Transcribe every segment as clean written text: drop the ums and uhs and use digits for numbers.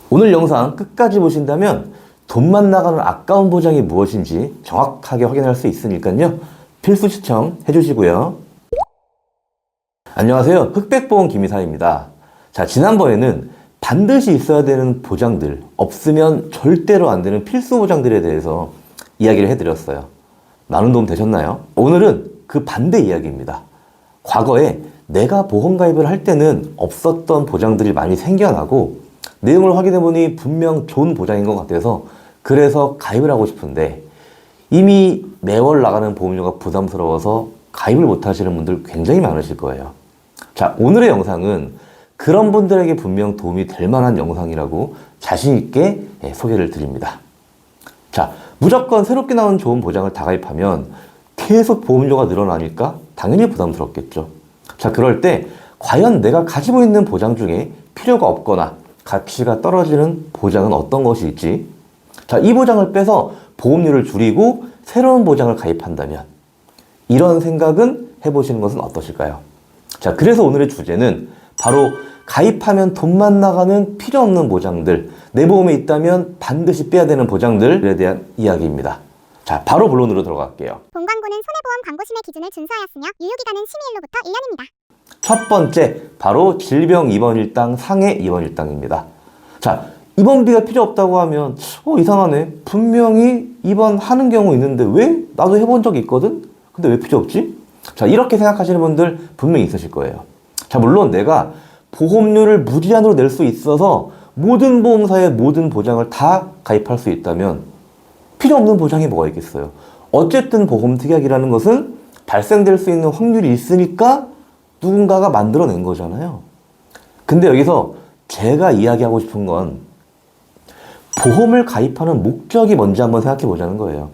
오늘 영상 끝까지 보신다면 돈만 나가는 아까운 보장이 무엇인지 정확하게 확인할 수 있으니까요. 필수 시청해 주시고요. 안녕하세요. 흑백보험 김이사입니다. 자, 지난번에는 반드시 있어야 되는 보장들, 없으면 절대로 안 되는 필수 보장들에 대해서 이야기를 해드렸어요. 많은 도움 되셨나요? 오늘은 그 반대 이야기입니다. 과거에 내가 보험 가입을 할 때는 없었던 보장들이 많이 생겨나고 내용을 확인해보니 분명 좋은 보장인 것 같아서 그래서 가입을 하고 싶은데 이미 매월 나가는 보험료가 부담스러워서 가입을 못 하시는 분들 굉장히 많으실 거예요. 자, 오늘의 영상은 그런 분들에게 분명 도움이 될 만한 영상이라고 자신있게 소개를 드립니다. 자, 무조건 새롭게 나온 좋은 보장을 다 가입하면 계속 보험료가 늘어나니까 당연히 부담스럽겠죠. 자, 그럴 때 과연 내가 가지고 있는 보장 중에 필요가 없거나 가치가 떨어지는 보장은 어떤 것이 있지? 자, 이 보장을 빼서 보험료를 줄이고 새로운 보장을 가입한다면 이런 생각은 해보시는 것은 어떠실까요? 자, 그래서 오늘의 주제는 바로 가입하면 돈만 나가는 필요 없는 보장들, 내 보험에 있다면 반드시 빼야 되는 보장들에 대한 이야기입니다. 자, 바로 본론으로 들어갈게요. 본광고는 손해보험 광고심의 기준을 준수하였으며 유효기간은 심의일로부터 1년입니다. 첫 번째, 바로 질병 입원일당 상해 입원일당입니다. 자, 입원비가 필요 없다고 하면 이상하네. 분명히 입원하는 경우 있는데 왜? 나도 해본 적이 있거든? 근데 왜 필요 없지? 자, 이렇게 생각하시는 분들 분명히 있으실 거예요. 자, 물론 내가 보험료를 무제한으로 낼 수 있어서 모든 보험사의 모든 보장을 다 가입할 수 있다면 필요 없는 보장이 뭐가 있겠어요? 어쨌든 보험 특약이라는 것은 발생될 수 있는 확률이 있으니까 누군가가 만들어낸 거잖아요. 근데 여기서 제가 이야기하고 싶은 건 보험을 가입하는 목적이 뭔지 한번 생각해 보자는 거예요.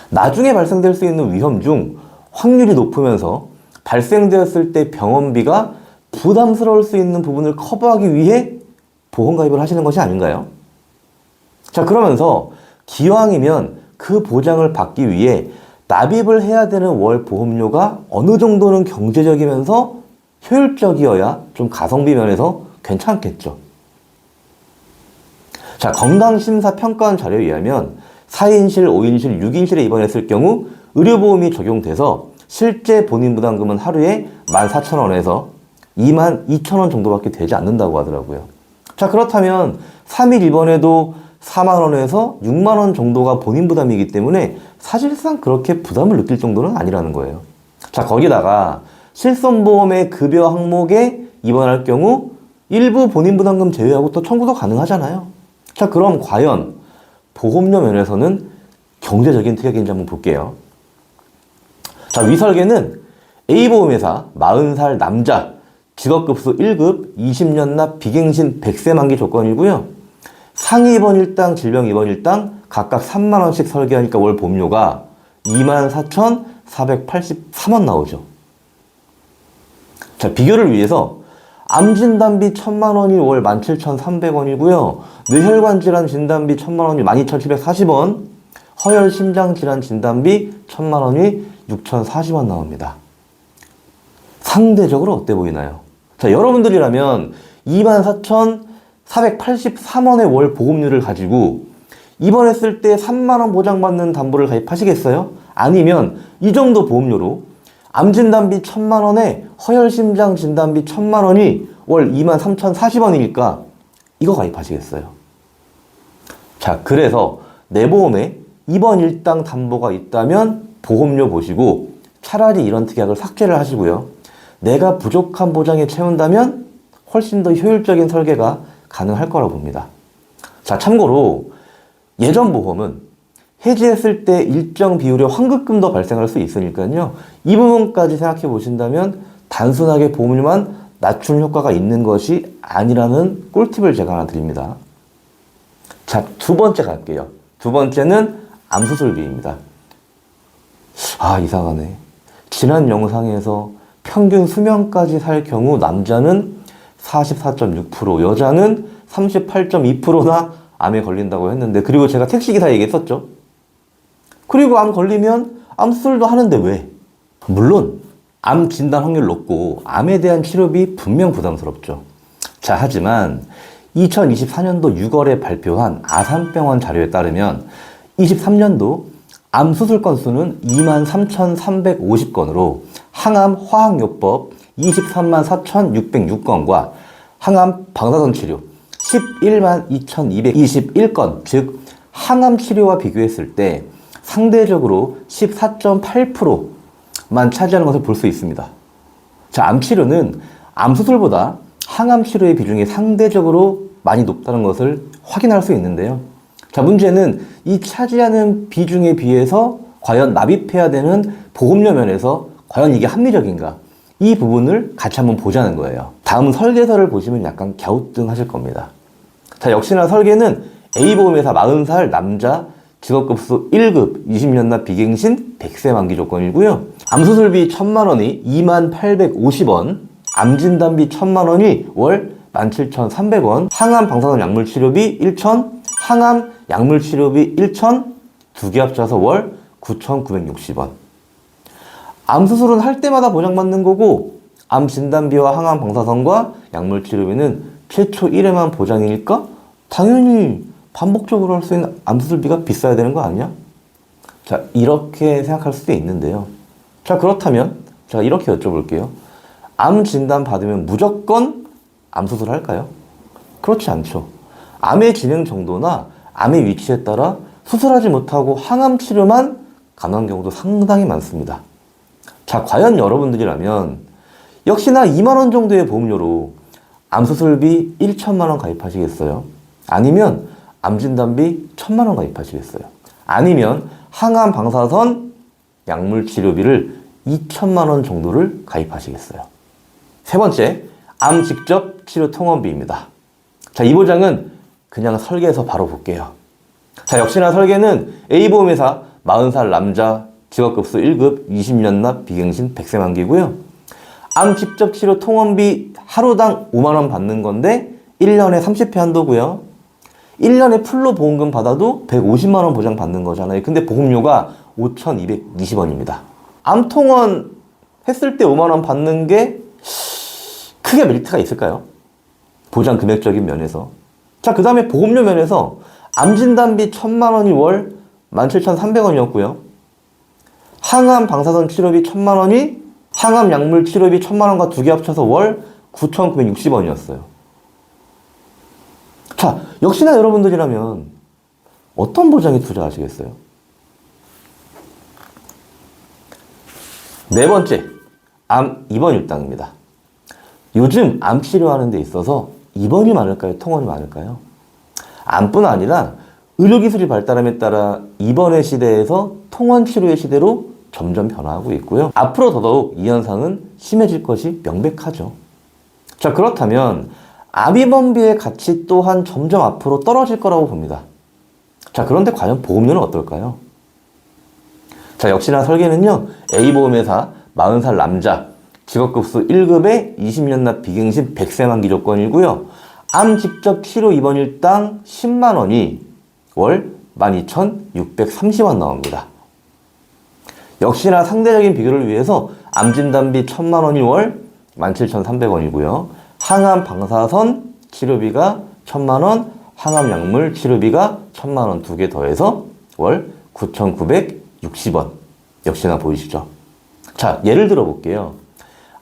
나중에 발생될 수 있는 위험 중 확률이 높으면서 발생되었을 때 병원비가 부담스러울 수 있는 부분을 커버하기 위해 보험 가입을 하시는 것이 아닌가요? 자, 그러면서 기왕이면 그 보장을 받기 위해 납입을 해야 되는 월 보험료가 어느 정도는 경제적이면서 효율적이어야 좀 가성비 면에서 괜찮겠죠. 자, 건강심사평가원 자료에 의하면 4인실, 5인실, 6인실에 입원했을 경우 의료보험이 적용돼서 실제 본인부담금은 하루에 14,000원에서 22,000원 정도밖에 되지 않는다고 하더라고요. 자, 그렇다면 3일 입원해도 4만원에서 6만원 정도가 본인 부담이기 때문에 사실상 그렇게 부담을 느낄 정도는 아니라는 거예요. 자, 거기다가 실손보험의 급여 항목에 입원할 경우 일부 본인 부담금 제외하고 또 청구도 가능하잖아요. 자, 그럼 과연 보험료 면에서는 경제적인 특약인지 한번 볼게요. 자, 위설계는 A보험회사 40살 남자 직업급수 1급 20년 납 비갱신 100세 만기 조건이고요. 상해 입원일당, 질병 입원일당 각각 3만원씩 설계하니까 월 보험료가 24,483원 나오죠. 자, 비교를 위해서 암진단비 1,000만원이 월 17,300원이고요. 뇌혈관질환 진단비 1,000만원이 12,740원, 허혈심장질환 진단비 1,000만원이 6,040원 나옵니다. 상대적으로 어때 보이나요? 자, 여러분들이라면 24,483원의 월 보험료를 가지고 입원했을 때 3만원 보장받는 담보를 가입하시겠어요? 아니면 이 정도 보험료로 암진단비 1,000만원에 허혈심장 진단비 1,000만원이 월 23,040원이니까 이거 가입하시겠어요? 자, 그래서 내 보험에 입원 일당 담보가 있다면 보험료 보시고 차라리 이런 특약을 삭제를 하시고요. 내가 부족한 보장에 채운다면 훨씬 더 효율적인 설계가 가능할 거라고 봅니다. 자, 참고로 예전 보험은 해지했을 때 일정 비율의 환급금도 발생할 수 있으니까요. 이 부분까지 생각해 보신다면 단순하게 보험료만 낮추는 효과가 있는 것이 아니라는 꿀팁을 제가 하나 드립니다. 자, 두 번째 갈게요. 두 번째는 암수술비입니다. 이상하네. 지난 영상에서 평균 수명까지 살 경우 남자는 44.6%, 여자는 38.2%나 암에 걸린다고 했는데, 그리고 제가 택시기사 얘기했었죠. 그리고 암 걸리면 암수술도 하는데 왜? 물론 암 진단 확률 높고 암에 대한 치료비 분명 부담스럽죠. 자, 하지만 2024년도 6월에 발표한 아산병원 자료에 따르면 23년도 암 수술 건수는 23,350건으로 항암 화학요법 234만 4,606건과 항암 방사선 치료 112만 2,221건, 즉 항암 치료와 비교했을 때 상대적으로 14.8%만 차지하는 것을 볼 수 있습니다. 자, 암 치료는 암 수술보다 항암 치료의 비중이 상대적으로 많이 높다는 것을 확인할 수 있는데요. 자, 문제는 이 차지하는 비중에 비해서 과연 납입해야 되는 보험료 면에서 과연 이게 합리적인가? 이 부분을 같이 한번 보자는 거예요. 다음 설계서를 보시면 약간 갸우뚱하실 겁니다. 자, 역시나 설계는 A보험회사 40살 남자 직업급수 1급 20년 납 비갱신 100세 만기 조건이고요. 암수술비 1,000만 원이 2,850원, 암진단비 1,000만 원이 월 17,300원, 항암 방사선 약물 치료비 1,000, 항암 약물 치료비 1,000, 두 개 합쳐서 월 9,960원. 암 수술은 할 때마다 보장받는 거고, 암 진단비와 항암 방사선과 약물 치료비는 최초 1회만 보장일까? 당연히 반복적으로 할 수 있는 암 수술비가 비싸야 되는 거 아니야? 자, 이렇게 생각할 수도 있는데요. 자, 그렇다면 제가 이렇게 여쭤볼게요. 암 진단 받으면 무조건 암 수술 할까요? 그렇지 않죠. 암의 진행 정도나 암의 위치에 따라 수술하지 못하고 항암 치료만 가능한 경우도 상당히 많습니다. 자, 과연 여러분들이라면 역시나 2만 원 정도의 보험료로 암 수술비 1천만 원 가입하시겠어요? 아니면 암 진단비 1,000만 원 가입하시겠어요? 아니면 항암 방사선 약물 치료비를 2천만 원 정도를 가입하시겠어요? 세 번째, 암 직접 치료 통원비입니다. 자, 이 보장은 그냥 설계에서 바로 볼게요. 자, 역시나 설계는 A보험회사 40살 남자 직업급수 1급 20년 납 비갱신 100세 만기고요. 암 직접 치료 통원비 하루당 5만 원 받는 건데 1년에 30회 한도고요. 1년에 풀로 보험금 받아도 150만 원 보장 받는 거잖아요. 근데 보험료가 5,220원입니다. 암 통원 했을 때 5만 원 받는 게 크게 메리트가 있을까요? 보장 금액적인 면에서. 자, 그 다음에 보험료 면에서 암진단비 1,000만 원이 월 17,300원이었고요. 항암 방사선 치료비 1,000만 원이 항암 약물 치료비 1,000만 원과 두 개 합쳐서 월 9,960원이었어요. 자, 역시나 여러분들이라면 어떤 보장에 투자하시겠어요? 네 번째, 암 입원 일당입니다. 요즘 암 치료하는 데 있어서 입원이 많을까요? 통원이 많을까요? 암뿐 아니라 의료기술이 발달함에 따라 입원의 시대에서 통원 치료의 시대로 점점 변화하고 있고요. 앞으로 더더욱 이 현상은 심해질 것이 명백하죠. 자, 그렇다면 암 입원비의 가치 또한 점점 앞으로 떨어질 거라고 봅니다. 자, 그런데 과연 보험료는 어떨까요? 자, 역시나 설계는요, A보험회사 40살 남자 직업급수 1급에 20년 납 비갱신 100세 만기 조건이고요. 암 직접 치료 입원 일당 10만 원이 월 12,630원 나옵니다. 역시나 상대적인 비교를 위해서 암 진단비 1,000만 원이 월 17,300원이고요. 항암 방사선 치료비가 1,000만 원, 항암 약물 치료비가 1,000만 원 두 개 더해서 월 9,960원. 역시나 보이시죠? 자, 예를 들어 볼게요.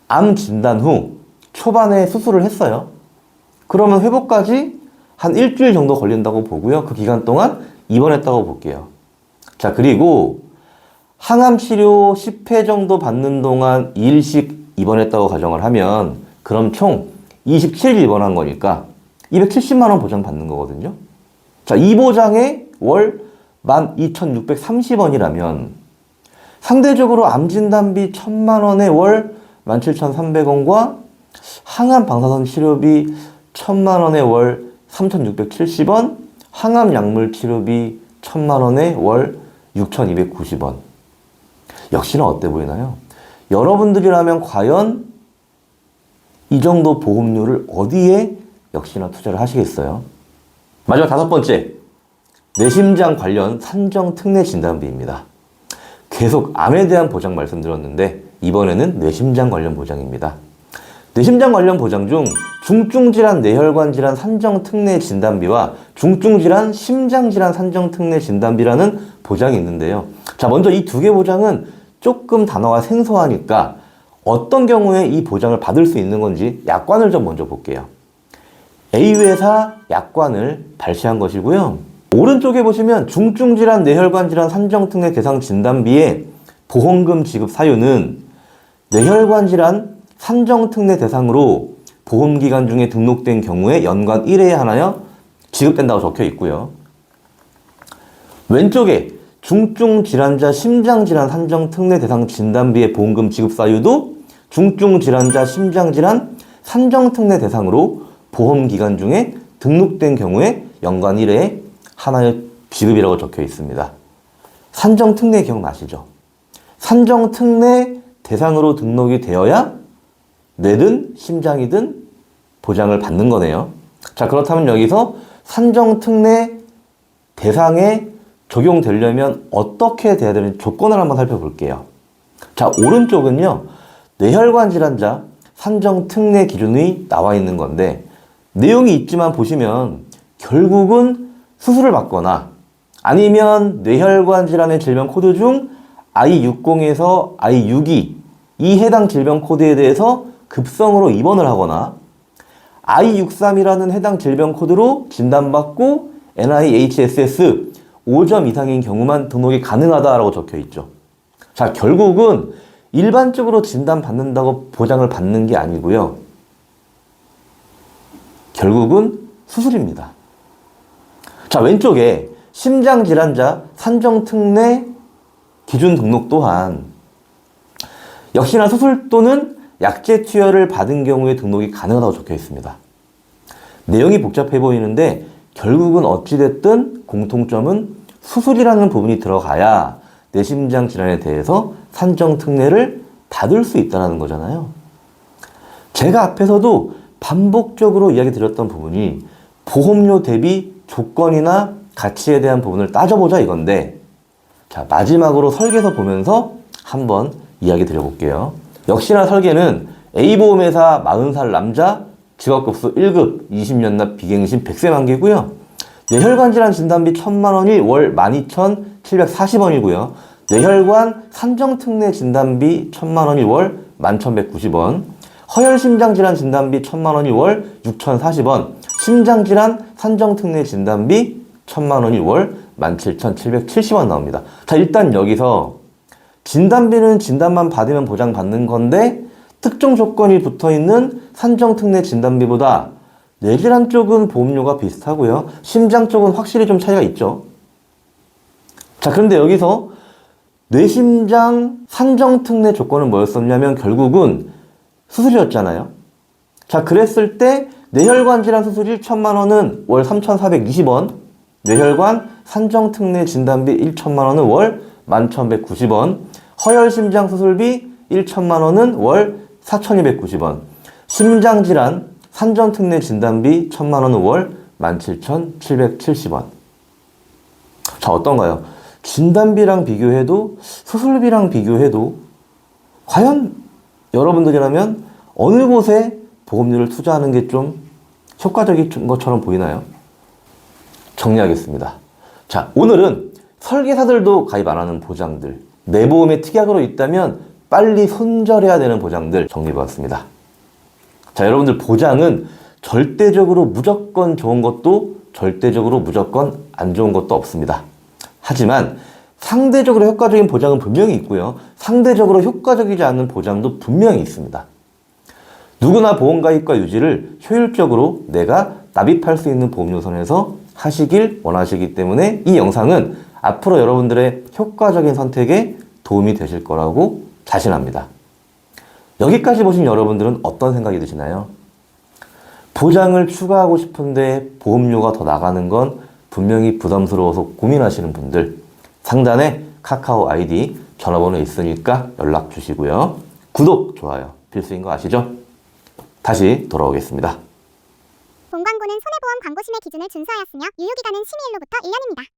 암 진단 후 초반에 수술을 했어요. 그러면 회복까지 한 일주일 정도 걸린다고 보고요. 그 기간 동안 입원했다고 볼게요. 자, 그리고 항암 치료 10회 정도 받는 동안 2일씩 입원했다고 가정을 하면 그럼 총 27일 입원한 거니까 270만 원 보장 받는 거거든요. 자, 이 보장에 월 12,630원이라면 상대적으로 암 진단비 1,000만 원에 월 17,300원과 항암 방사선 치료비 1,000만 원에 월 3,670원, 항암 약물 치료비 1,000만 원에 월 6,290원. 역시나 어때 보이나요? 여러분들이라면 과연 이 정도 보험료를 어디에 역시나 투자를 하시겠어요? 마지막 다섯 번째, 뇌심장 관련 산정 특례 진단비입니다. 계속 암에 대한 보장 말씀드렸는데 이번에는 뇌심장 관련 보장입니다. 뇌심장 관련 보장 중 중증질환 뇌혈관 질환 산정 특례 진단비와 중증질환 심장질환 산정 특례 진단비라는 보장이 있는데요. 자, 먼저 이 두 개 보장은 조금 단어가 생소하니까 어떤 경우에 이 보장을 받을 수 있는 건지 약관을 좀 먼저 볼게요. A회사 약관을 발시한 것이고요. 오른쪽에 보시면 중증질환 뇌혈관 질환 산정 특례 대상 진단비의 보험금 지급 사유는 뇌혈관 질환 산정 특례 대상으로 보험기간 중에 등록된 경우에 연간 1회에 하나여 지급된다고 적혀 있고요. 왼쪽에 중증질환자 심장질환 산정 특례 대상 진단비의 보험금 지급 사유도 중증질환자 심장질환 산정 특례 대상으로 보험기간 중에 등록된 경우에 연간 1회에 하나의 지급이라고 적혀 있습니다. 산정 특례 기억나시죠? 산정 특례 대상으로 등록이 되어야 뇌든 심장이든 보장을 받는 거네요. 자, 그렇다면 여기서 산정 특례 대상에 적용되려면 어떻게 돼야 되는지 조건을 한번 살펴볼게요. 자, 오른쪽은요, 뇌혈관 질환자 산정 특례 기준이 나와 있는 건데, 내용이 있지만 보시면 결국은 수술을 받거나 아니면 뇌혈관 질환의 질병 코드 중 I60에서 I62 이 해당 질병 코드에 대해서 급성으로 입원을 하거나 I63이라는 해당 질병 코드로 진단받고 NIHSS 5점 이상인 경우만 등록이 가능하다라고 적혀 있죠. 자, 결국은 일반적으로 진단받는다고 보장을 받는 게 아니고요. 결국은 수술입니다. 자, 왼쪽에 심장질환자 산정특례 기준 등록 또한 역시나 수술 또는 약제 투여를 받은 경우에 등록이 가능하다고 적혀 있습니다. 내용이 복잡해 보이는데 결국은 어찌됐든 공통점은 수술이라는 부분이 들어가야 뇌심장 질환에 대해서 산정특례를 받을 수 있다는 거잖아요. 제가 앞에서도 반복적으로 이야기 드렸던 부분이 보험료 대비 조건이나 가치에 대한 부분을 따져보자 이건데, 자, 마지막으로 설계서 보면서 한번 이야기 드려볼게요. 역시나 설계는 A보험회사 40살 남자 직업급수 1급 20년 납 비갱신 100세 만기고요. 뇌혈관 질환 진단비 1,000만 원이 월 12,740원이고요. 뇌혈관 산정특례 진단비 1,000만 원이 월 11,190원. 허혈심장질환 진단비 1,000만 원이 월 6,040원. 심장질환 산정특례 진단비 1,000만 원이 월 17,770원 나옵니다. 자, 일단 여기서 진단비는 진단만 받으면 보장받는 건데 특정 조건이 붙어있는 산정특례 진단비보다 뇌질환 쪽은 보험료가 비슷하고요. 심장 쪽은 확실히 좀 차이가 있죠. 자, 그런데 여기서 뇌심장 산정특례 조건은 뭐였었냐면 결국은 수술이었잖아요. 자, 그랬을 때 뇌혈관 질환 수술이 1,000만 원은 월 3,420원, 뇌혈관 산정특례 진단비 1,000만 원은 월 11,190원, 허혈심장 수술비 1,000만 원은 월 4,290원, 심장질환 산정특례 진단비 1,000만 원은 월 17,770원. 자, 어떤가요? 진단비랑 비교해도 수술비랑 비교해도 과연 여러분들이라면 어느 곳에 보험료를 투자하는 게 좀 효과적인 것처럼 보이나요? 정리하겠습니다. 자, 오늘은 설계사들도 가입 안 하는 보장들, 내 보험에 특약으로 있다면 빨리 손절해야 되는 보장들 정리해봤습니다. 자, 여러분들 보장은 절대적으로 무조건 좋은 것도 절대적으로 무조건 안 좋은 것도 없습니다. 하지만 상대적으로 효과적인 보장은 분명히 있고요. 상대적으로 효과적이지 않은 보장도 분명히 있습니다. 누구나 보험가입과 유지를 효율적으로 내가 납입할 수 있는 보험료 선에서 하시길 원하시기 때문에 이 영상은 앞으로 여러분들의 효과적인 선택에 도움이 되실 거라고 자신합니다. 여기까지 보신 여러분들은 어떤 생각이 드시나요? 보장을 추가하고 싶은데 보험료가 더 나가는 건 분명히 부담스러워서 고민하시는 분들, 상단에 카카오 아이디, 전화번호 있으니까 연락 주시고요. 구독, 좋아요 필수인 거 아시죠? 다시 돌아오겠습니다. 본 광고는 손해보험 광고심의 기준을 준수하였으며 유효기간은 심의일로부터 1년입니다.